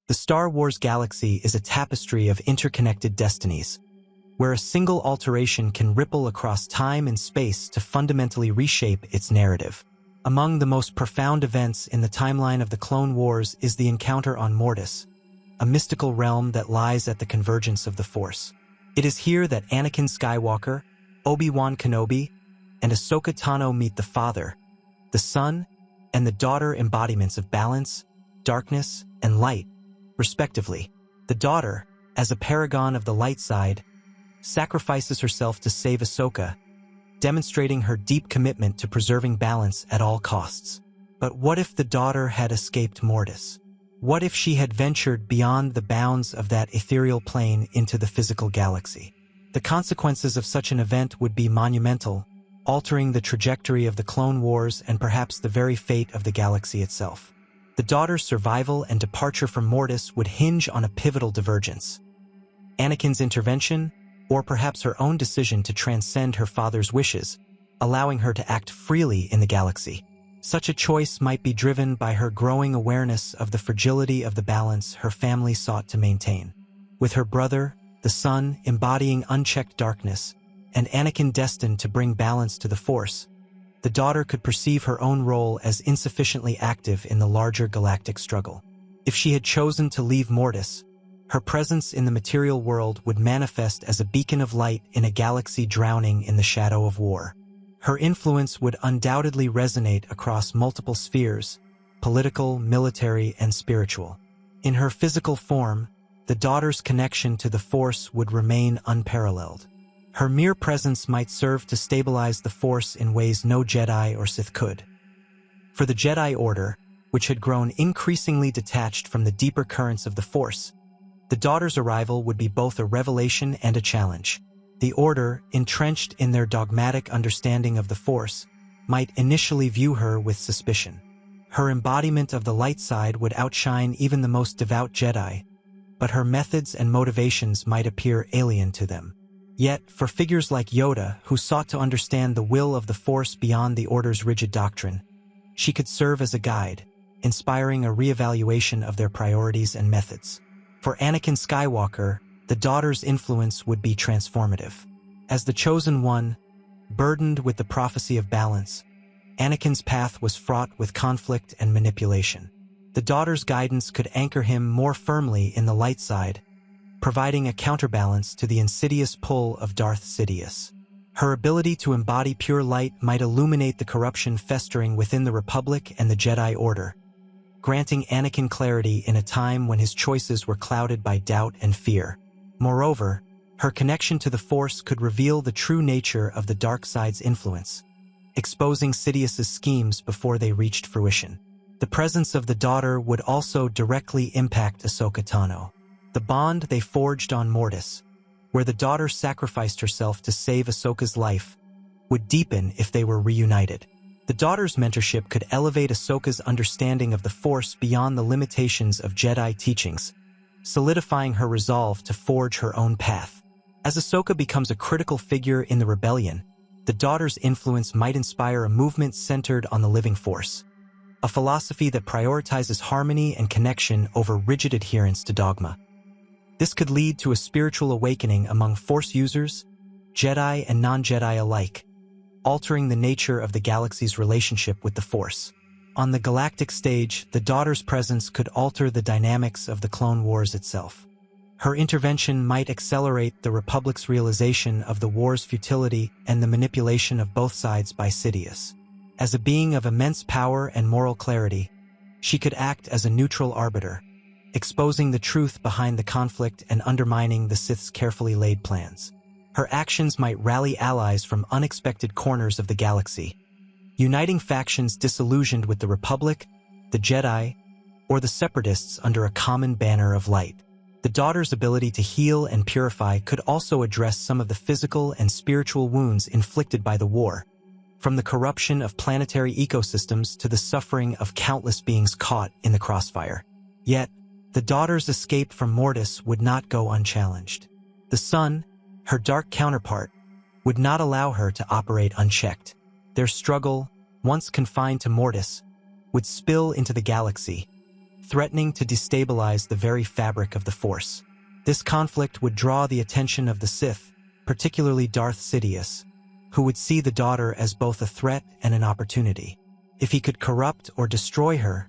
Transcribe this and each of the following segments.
The Star Wars galaxy is a tapestry of interconnected destinies, where a single alteration can ripple across time and space to fundamentally reshape its narrative. Among the most profound events in the timeline of the Clone Wars is the encounter on Mortis, a mystical realm that lies at the convergence of the Force. It is here that Anakin Skywalker, Obi-Wan Kenobi, and Ahsoka Tano meet the Father, the Son, and the Daughter embodiments of balance, darkness, and light, respectively. The Daughter, as a paragon of the light side, sacrifices herself to save Ahsoka, demonstrating her deep commitment to preserving balance at all costs. But what if the Daughter had escaped Mortis? What if she had ventured beyond the bounds of that ethereal plane into the physical galaxy? The consequences of such an event would be monumental, altering the trajectory of the Clone Wars and perhaps the very fate of the galaxy itself. The Daughter's survival and departure from Mortis would hinge on a pivotal divergence: Anakin's intervention, or perhaps her own decision to transcend her father's wishes, allowing her to act freely in the galaxy. Such a choice might be driven by her growing awareness of the fragility of the balance her family sought to maintain. With her brother, the Son, embodying unchecked darkness, and Anakin destined to bring balance to the Force, the Daughter could perceive her own role as insufficiently active in the larger galactic struggle. If she had chosen to leave Mortis, her presence in the material world would manifest as a beacon of light in a galaxy drowning in the shadow of war. Her influence would undoubtedly resonate across multiple spheres: political, military, and spiritual. In her physical form, the Daughter's connection to the Force would remain unparalleled. Her mere presence might serve to stabilize the Force in ways no Jedi or Sith could. For the Jedi Order, which had grown increasingly detached from the deeper currents of the Force, the Daughter's arrival would be both a revelation and a challenge. The Order, entrenched in their dogmatic understanding of the Force, might initially view her with suspicion. Her embodiment of the light side would outshine even the most devout Jedi, but her methods and motivations might appear alien to them. Yet, for figures like Yoda, who sought to understand the will of the Force beyond the Order's rigid doctrine, she could serve as a guide, inspiring a reevaluation of their priorities and methods. For Anakin Skywalker, the Daughter's influence would be transformative. As the Chosen One, burdened with the prophecy of balance, Anakin's path was fraught with conflict and manipulation. The Daughter's guidance could anchor him more firmly in the light side, providing a counterbalance to the insidious pull of Darth Sidious. Her ability to embody pure light might illuminate the corruption festering within the Republic and the Jedi Order, granting Anakin clarity in a time when his choices were clouded by doubt and fear. Moreover, her connection to the Force could reveal the true nature of the dark side's influence, exposing Sidious's schemes before they reached fruition. The presence of the Daughter would also directly impact Ahsoka Tano. The bond they forged on Mortis, where the Daughter sacrificed herself to save Ahsoka's life, would deepen if they were reunited. The Daughter's mentorship could elevate Ahsoka's understanding of the Force beyond the limitations of Jedi teachings, solidifying her resolve to forge her own path. As Ahsoka becomes a critical figure in the rebellion, the Daughter's influence might inspire a movement centered on the living Force, a philosophy that prioritizes harmony and connection over rigid adherence to dogma. This could lead to a spiritual awakening among Force users, Jedi and non-Jedi alike, altering the nature of the galaxy's relationship with the Force. On the galactic stage, the Daughter's presence could alter the dynamics of the Clone Wars itself. Her intervention might accelerate the Republic's realization of the war's futility and the manipulation of both sides by Sidious. As a being of immense power and moral clarity, she could act as a neutral arbiter, exposing the truth behind the conflict and undermining the Sith's carefully laid plans. Her actions might rally allies from unexpected corners of the galaxy, uniting factions disillusioned with the Republic, the Jedi, or the Separatists under a common banner of light. The Daughter's ability to heal and purify could also address some of the physical and spiritual wounds inflicted by the war, from the corruption of planetary ecosystems to the suffering of countless beings caught in the crossfire. Yet, the Daughter's escape from Mortis would not go unchallenged. The Son, her dark counterpart, would not allow her to operate unchecked. Their struggle, once confined to Mortis, would spill into the galaxy, threatening to destabilize the very fabric of the Force. This conflict would draw the attention of the Sith, particularly Darth Sidious, who would see the daughter as both a threat and an opportunity. If he could corrupt or destroy her,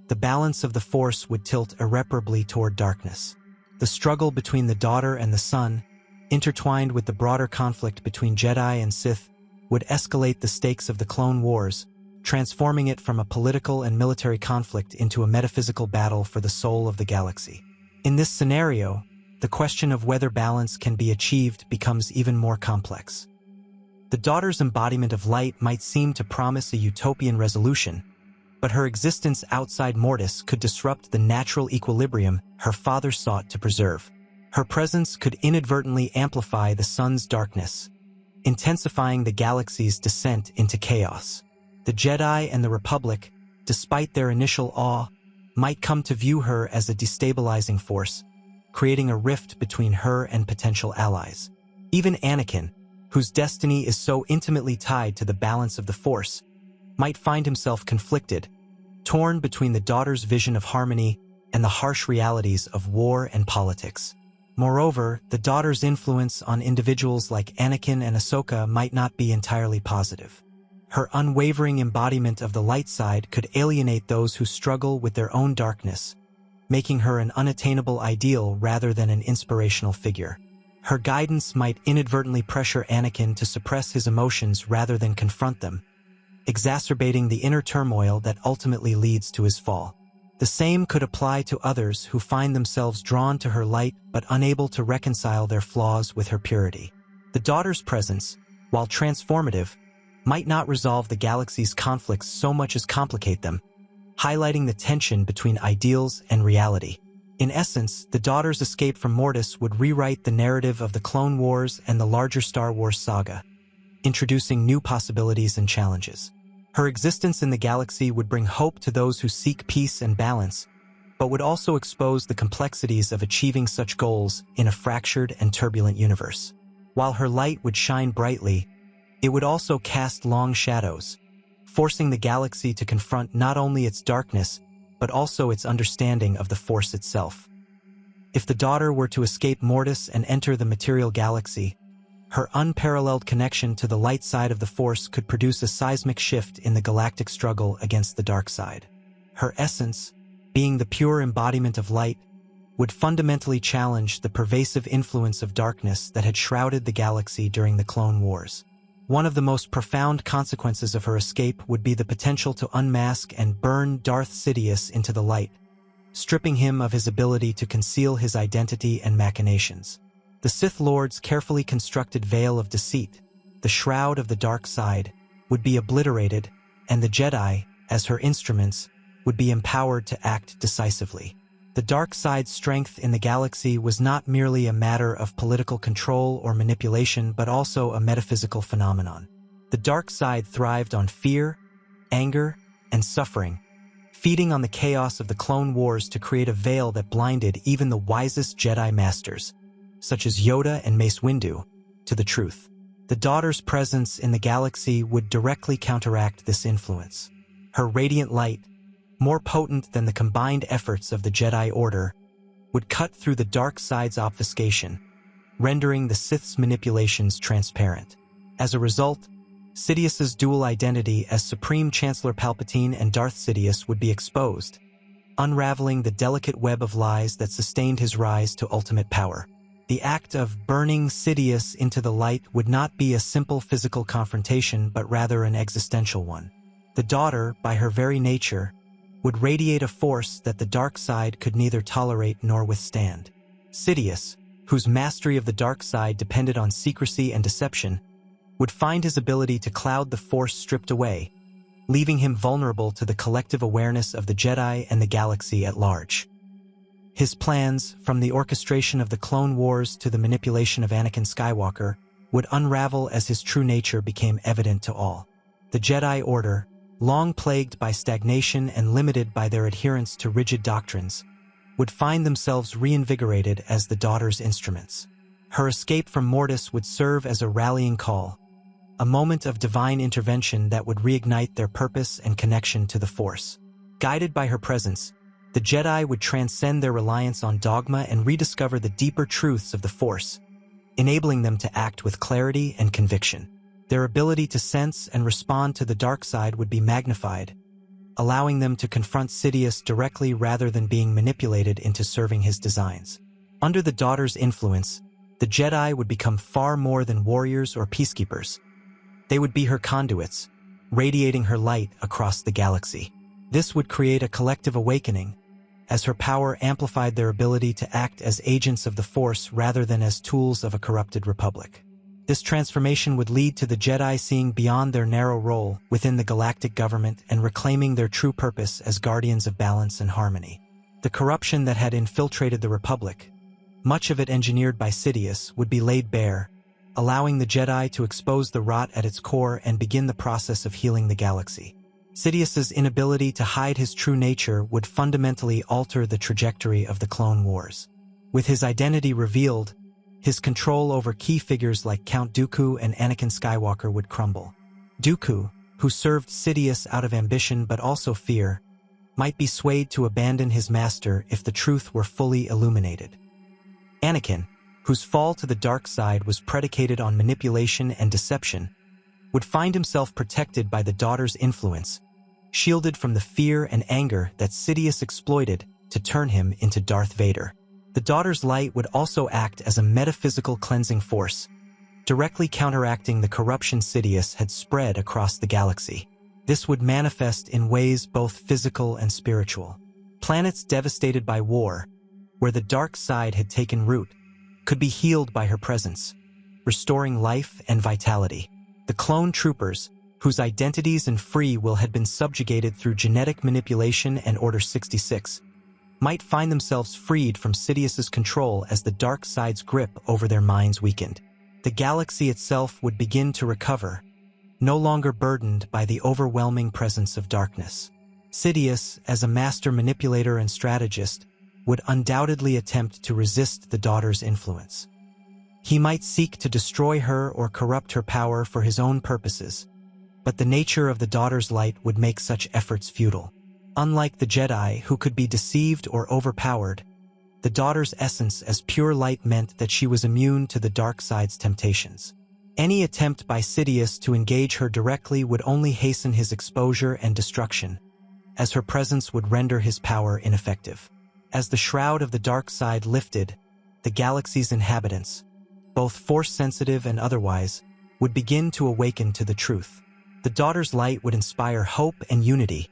the balance of the Force would tilt irreparably toward darkness. The struggle between the daughter and the son, intertwined with the broader conflict between Jedi and Sith, would escalate the stakes of the Clone Wars, transforming it from a political and military conflict into a metaphysical battle for the soul of the galaxy. In this scenario, the question of whether balance can be achieved becomes even more complex. The daughter's embodiment of light might seem to promise a utopian resolution, but her existence outside Mortis could disrupt the natural equilibrium her father sought to preserve. Her presence could inadvertently amplify the sun's darkness, intensifying the galaxy's descent into chaos. The Jedi and the Republic, despite their initial awe, might come to view her as a destabilizing force, creating a rift between her and potential allies. Even Anakin, whose destiny is so intimately tied to the balance of the Force, might find himself conflicted, torn between the daughter's vision of harmony and the harsh realities of war and politics. Moreover, the daughter's influence on individuals like Anakin and Ahsoka might not be entirely positive. Her unwavering embodiment of the light side could alienate those who struggle with their own darkness, making her an unattainable ideal rather than an inspirational figure. Her guidance might inadvertently pressure Anakin to suppress his emotions rather than confront them, exacerbating the inner turmoil that ultimately leads to his fall. The same could apply to others who find themselves drawn to her light but unable to reconcile their flaws with her purity. The daughter's presence, while transformative, might not resolve the galaxy's conflicts so much as complicate them, highlighting the tension between ideals and reality. In essence, the daughter's escape from Mortis would rewrite the narrative of the Clone Wars and the larger Star Wars saga, introducing new possibilities and challenges. Her existence in the galaxy would bring hope to those who seek peace and balance, but would also expose the complexities of achieving such goals in a fractured and turbulent universe. While her light would shine brightly, it would also cast long shadows, forcing the galaxy to confront not only its darkness, but also its understanding of the Force itself. If the daughter were to escape Mortis and enter the material galaxy, her unparalleled connection to the light side of the Force could produce a seismic shift in the galactic struggle against the dark side. Her essence, being the pure embodiment of light, would fundamentally challenge the pervasive influence of darkness that had shrouded the galaxy during the Clone Wars. One of the most profound consequences of her escape would be the potential to unmask and burn Darth Sidious into the light, stripping him of his ability to conceal his identity and machinations. The Sith Lord's carefully constructed veil of deceit, the shroud of the dark side, would be obliterated, and the Jedi, as her instruments, would be empowered to act decisively. The dark side's strength in the galaxy was not merely a matter of political control or manipulation, but also a metaphysical phenomenon. The dark side thrived on fear, anger, and suffering, feeding on the chaos of the Clone Wars to create a veil that blinded even the wisest Jedi masters, such as Yoda and Mace Windu, to the truth. The daughter's presence in the galaxy would directly counteract this influence. Her radiant light, more potent than the combined efforts of the Jedi Order, would cut through the dark side's obfuscation, rendering the Sith's manipulations transparent. As a result, Sidious's dual identity as Supreme Chancellor Palpatine and Darth Sidious would be exposed, unraveling the delicate web of lies that sustained his rise to ultimate power. The act of burning Sidious into the light would not be a simple physical confrontation, but rather an existential one. The daughter, by her very nature, would radiate a force that the dark side could neither tolerate nor withstand. Sidious, whose mastery of the dark side depended on secrecy and deception, would find his ability to cloud the Force stripped away, leaving him vulnerable to the collective awareness of the Jedi and the galaxy at large. His plans, from the orchestration of the Clone Wars to the manipulation of Anakin Skywalker, would unravel as his true nature became evident to all. The Jedi Order, long plagued by stagnation and limited by their adherence to rigid doctrines, would find themselves reinvigorated as the daughter's instruments. Her escape from Mortis would serve as a rallying call, a moment of divine intervention that would reignite their purpose and connection to the Force. Guided by her presence, The Jedi would transcend their reliance on dogma and rediscover the deeper truths of the Force, enabling them to act with clarity and conviction. Their ability to sense and respond to the dark side would be magnified, allowing them to confront Sidious directly rather than being manipulated into serving his designs. Under the daughter's influence, the Jedi would become far more than warriors or peacekeepers. They would be her conduits, radiating her light across the galaxy. This would create a collective awakening, as her power amplified their ability to act as agents of the Force rather than as tools of a corrupted republic. This transformation would lead to the Jedi seeing beyond their narrow role within the galactic government and reclaiming their true purpose as guardians of balance and harmony. The corruption that had infiltrated the Republic, much of it engineered by Sidious, would be laid bare, allowing the Jedi to expose the rot at its core and begin the process of healing the galaxy. Sidious's inability to hide his true nature would fundamentally alter the trajectory of the Clone Wars. With his identity revealed, his control over key figures like Count Dooku and Anakin Skywalker would crumble. Dooku, who served Sidious out of ambition but also fear, might be swayed to abandon his master if the truth were fully illuminated. Anakin, whose fall to the dark side was predicated on manipulation and deception, would find himself protected by the daughter's influence, shielded from the fear and anger that Sidious exploited to turn him into Darth Vader. The daughter's light would also act as a metaphysical cleansing force, directly counteracting the corruption Sidious had spread across the galaxy. This would manifest in ways both physical and spiritual. Planets devastated by war, where the dark side had taken root, could be healed by her presence, restoring life and vitality. The clone troopers, whose identities and free will had been subjugated through genetic manipulation and Order 66, might find themselves freed from Sidious's control as the dark side's grip over their minds weakened. The galaxy itself would begin to recover, no longer burdened by the overwhelming presence of darkness. Sidious, as a master manipulator and strategist, would undoubtedly attempt to resist the daughter's influence. He might seek to destroy her or corrupt her power for his own purposes, but the nature of the daughter's light would make such efforts futile. Unlike the Jedi, who could be deceived or overpowered, the daughter's essence as pure light meant that she was immune to the dark side's temptations. Any attempt by Sidious to engage her directly would only hasten his exposure and destruction, as her presence would render his power ineffective. As the shroud of the dark side lifted, the galaxy's inhabitants, both Force-sensitive and otherwise, would begin to awaken to the truth. The daughter's light would inspire hope and unity,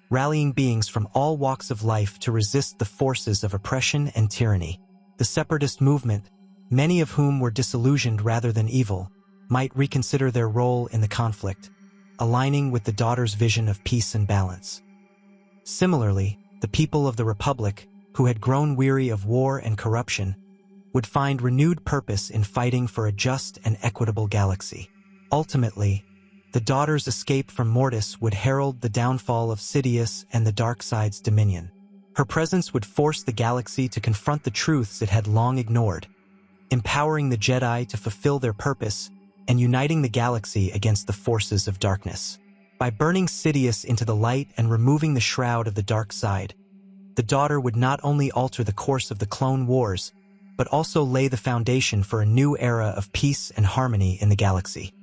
rallying beings from all walks of life to resist the forces of oppression and tyranny. The separatist movement, many of whom were disillusioned rather than evil, might reconsider their role in the conflict, aligning with the daughter's vision of peace and balance. Similarly, the people of the Republic, who had grown weary of war and corruption, would find renewed purpose in fighting for a just and equitable galaxy. Ultimately, the daughter's escape from Mortis would herald the downfall of Sidious and the dark side's dominion. Her presence would force the galaxy to confront the truths it had long ignored, empowering the Jedi to fulfill their purpose and uniting the galaxy against the forces of darkness. By burning Sidious into the light and removing the shroud of the dark side, the daughter would not only alter the course of the Clone Wars, but also lay the foundation for a new era of peace and harmony in the galaxy.